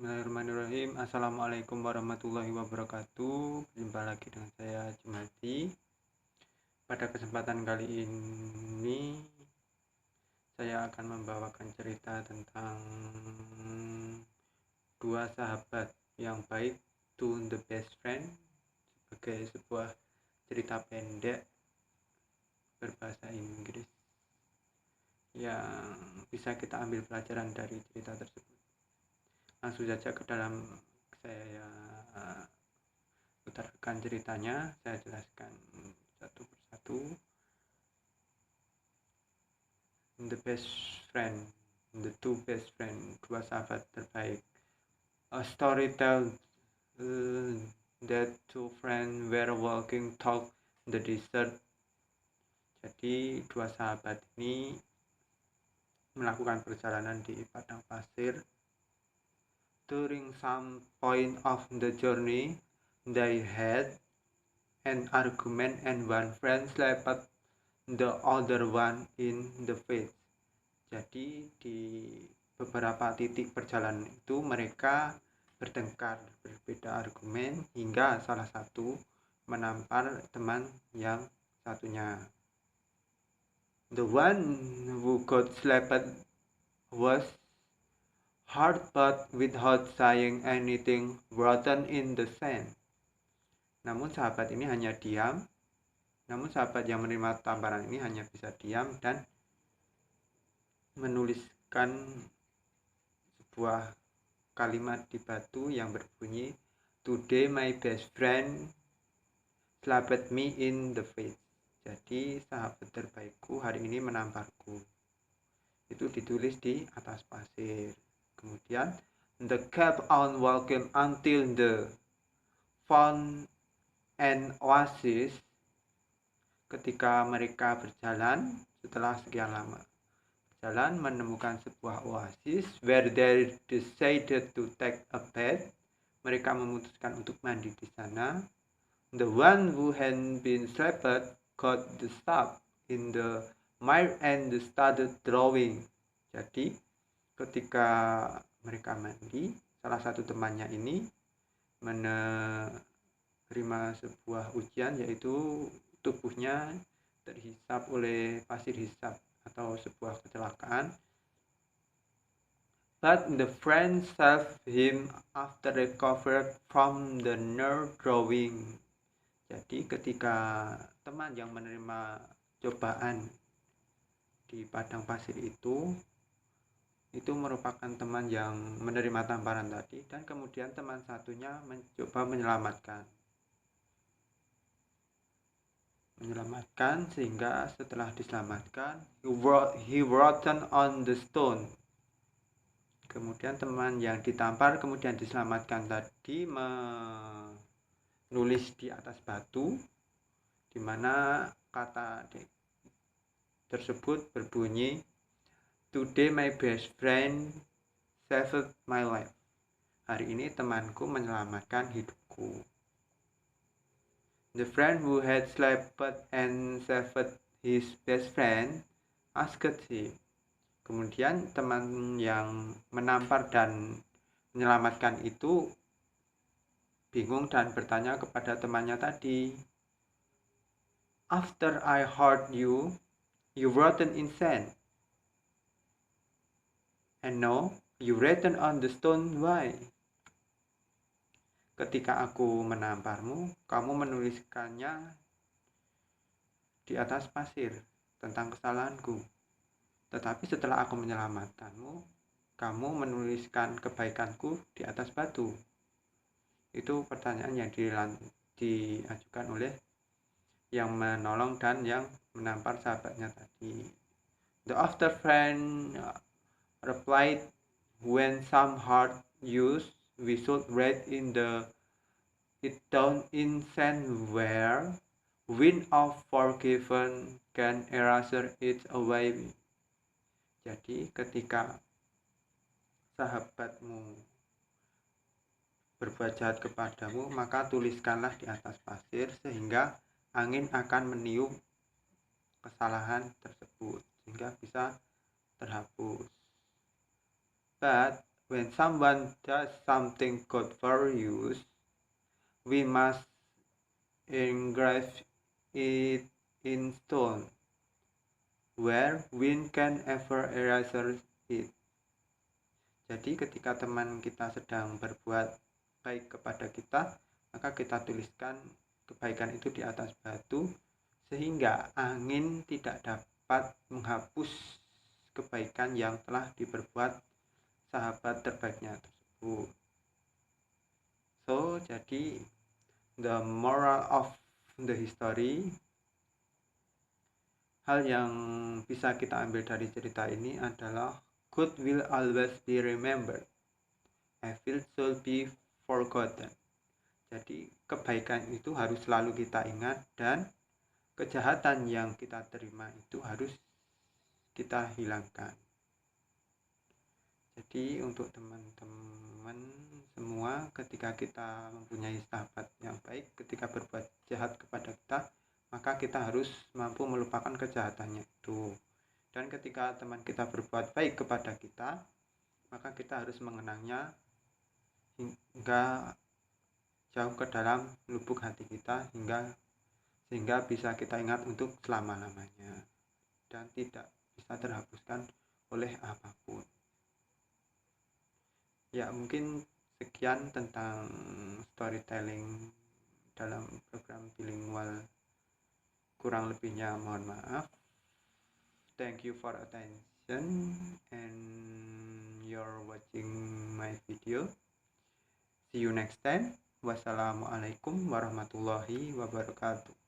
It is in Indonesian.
Bismillahirrahmanirrahim. Assalamualaikum warahmatullahi wabarakatuh. Jumpa lagi dengan saya Jumati. Pada kesempatan kali ini saya akan membawakan cerita tentang dua sahabat yang baik, Two the Best Friend, sebagai sebuah cerita pendek berbahasa Inggris yang bisa kita ambil pelajaran dari cerita tersebut. Langsung saja ke dalam saya utarakan ceritanya, saya jelaskan satu persatu. The best friend, the two best friend, dua sahabat terbaik. A story tells that two friends were walking through the desert. Jadi dua sahabat ini melakukan perjalanan di padang pasir. During some point of the journey, they had an argument and one friend slapped the other one in the face. Jadi di beberapa titik perjalanan itu mereka bertengkar, berbeda argumen hingga salah satu menampar teman yang satunya. The one who got slapped was hurt but without saying anything written in the sand. Namun sahabat yang menerima tamparan ini hanya bisa diam dan menuliskan sebuah kalimat di batu yang berbunyi, "Today my best friend slapped me in the face." Jadi sahabat terbaikku hari ini menamparku. Itu ditulis di atas pasir. Kemudian the kept on walking until the found an oasis. Ketika mereka berjalan setelah sekian lama berjalan menemukan sebuah oasis where they decided to take a bath. Mereka memutuskan untuk mandi di sana. The one who had been slapped got the stuff in the mire and started drawing. Jadi ketika mereka mandi, salah satu temannya ini menerima sebuah ujian, yaitu tubuhnya terhisap oleh pasir hisap atau sebuah kecelakaan. But the friend saved him after recovered from the nerve drawing. Jadi ketika teman yang menerima cobaan di padang pasir itu merupakan teman yang menerima tamparan tadi, dan kemudian teman satunya mencoba menyelamatkan sehingga setelah diselamatkan he wrote on the stone. Kemudian teman yang ditampar kemudian diselamatkan tadi menulis di atas batu, di mana kata tersebut berbunyi, "Today my best friend saved my life." Hari ini temanku menyelamatkan hidupku. The friend who had slapped and saved his best friend asked him. Kemudian teman yang menampar dan menyelamatkan itu bingung dan bertanya kepada temannya tadi, "After I hurt you, you rotten in sand. And now you written on the stone, why?" Ketika aku menamparmu, kamu menuliskannya di atas pasir tentang kesalahanku. Tetapi setelah aku menyelamatkanmu, kamu menuliskan kebaikanku di atas batu. Itu pertanyaan yang diajukan oleh yang menolong dan yang menampar sahabatnya tadi. The other friend replied, "When some hard use, we should write it down in sand where wind of forgiven can erase it away." Jadi ketika sahabatmu berbuat jahat kepadamu, maka tuliskanlah di atas pasir sehingga angin akan meniup kesalahan tersebut sehingga bisa terhapus. But when someone does something good for you, we must engrave it in stone, where wind can ever erase it. Jadi ketika teman kita sedang berbuat baik kepada kita, maka kita tuliskan kebaikan itu di atas batu, sehingga angin tidak dapat menghapus kebaikan yang telah diperbuat sahabat terbaiknya tersebut. So, jadi the moral of the history, hal yang bisa kita ambil dari cerita ini adalah good will always be remembered, evil should be forgotten. Jadi kebaikan itu harus selalu kita ingat, dan kejahatan yang kita terima itu harus kita hilangkan. Jadi untuk teman-teman semua, ketika kita mempunyai sahabat yang baik, ketika berbuat jahat kepada kita, maka kita harus mampu melupakan kejahatannya itu. Dan ketika teman kita berbuat baik kepada kita, maka kita harus mengenangnya hingga jauh ke dalam lubuk hati kita, sehingga bisa kita ingat untuk selama-lamanya dan tidak bisa terhapuskan oleh apapun. Ya, mungkin sekian tentang storytelling dalam program bilingual. Kurang lebihnya mohon maaf. Thank you for attention and you're watching my video. See you next time. Wassalamualaikum warahmatullahi wabarakatuh.